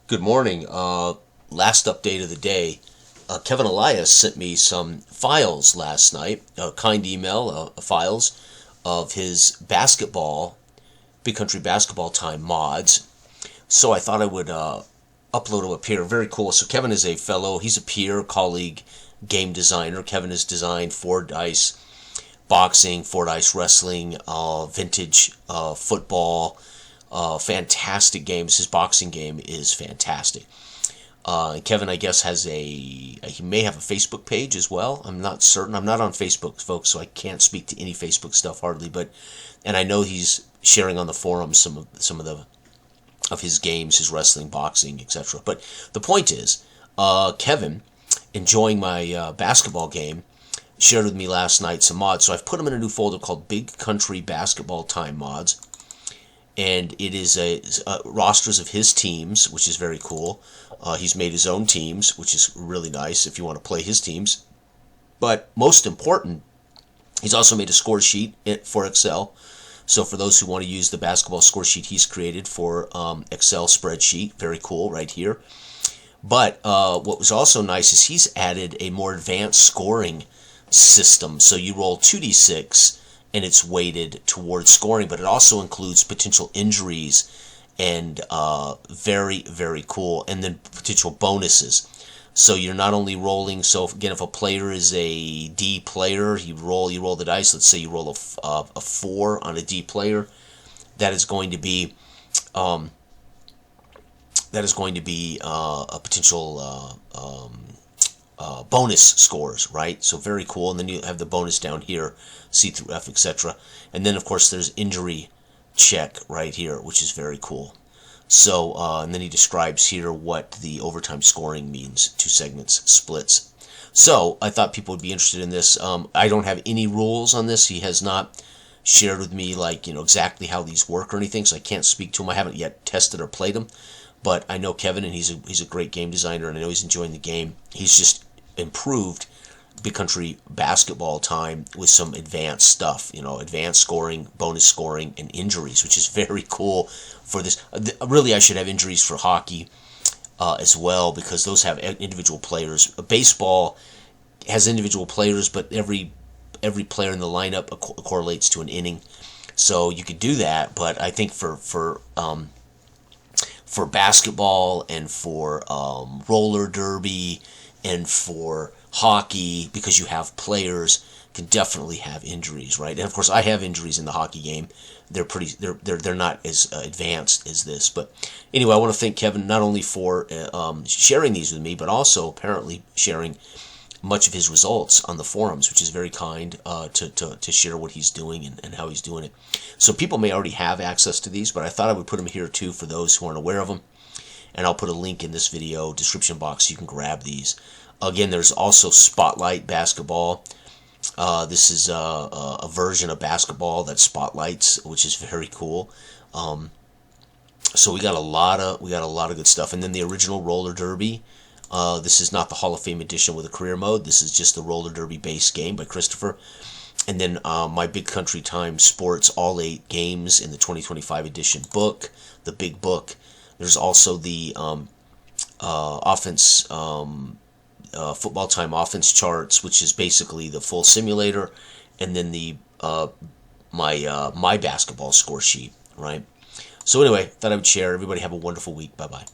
Good morning. Last update of the day. Kevin Elias sent me some files last night, a kind email, files of his basketball, Big Country Basketball Time mods. So I thought I would upload them up here. Very cool. So Kevin is he's a peer, colleague, game designer. Kevin has designed 4-dice boxing, 4-dice wrestling, vintage football, fantastic games. His boxing game is fantastic. Kevin, I guess, he may have a Facebook page as well. I'm not certain. I'm not on Facebook, folks, so I can't speak to any Facebook stuff hardly. And I know he's sharing on the forums some of his games, his wrestling, boxing, etc. But the point is, Kevin, enjoying my basketball game, shared with me last night some mods. So I've put them in a new folder called Big Country Basketball Time Mods. And it is rosters of his teams, which is very cool. He's made his own teams, which is really nice if you want to play his teams. But most important, he's also made a score sheet for Excel. So for those who want to use the basketball score sheet he's created for Excel spreadsheet, very cool right here. But what was also nice is he's added a more advanced scoring system. So you roll 2d6 and it's weighted towards scoring, but it also includes potential injuries and very, very cool, and then potential bonuses. So you're not only rolling, so again, if a player is a D player, you roll the dice. Let's say you roll a 4 on a D player. That is going to be a potential bonus scores, right? So very cool. And then you have the bonus down here, C through F, etc. And then, of course, there's injury check right here, which is very cool. So, and then he describes here what the overtime scoring means, 2 segments, splits. So, I thought people would be interested in this. I don't have any rules on this. He has not shared with me, exactly how these work or anything, so I can't speak to him. I haven't yet tested or played them. But I know Kevin, and he's a great game designer, and I know he's enjoying the game. He's just improved Big Country Basketball Time with some advanced stuff, advanced scoring, bonus scoring, and injuries, which is very cool for this. Really, I should have injuries for hockey as well, because those have individual players. Baseball has individual players, but every player in the lineup correlates to an inning. So you could do that, but I think for basketball and for roller derby and for hockey, because you have players, can definitely have injuries, right? And of course, I have injuries in the hockey game. They're not as advanced as this. But anyway, I want to thank Kevin not only for sharing these with me, but also apparently sharing much of his results on the forums, which is very kind to share what he's doing and how he's doing it. So people may already have access to these, but I thought I would put them here too for those who aren't aware of them. And I'll put a link in this video description box so you can grab these. Again, there's also Spotlight Basketball. This is a version of basketball that spotlights, which is very cool. So we got a lot of good stuff. And then the original Roller Derby. This is not the Hall of Fame edition with a career mode. This is just the Roller Derby base game by Christopher. And then my Big Country Time Sports All 8 Games in the 2025 edition book, the big book. There's also the offense, football time offense charts, which is basically the full simulator, and then the my basketball score sheet, right? So anyway, thought I would share. Everybody have a wonderful week. Bye bye.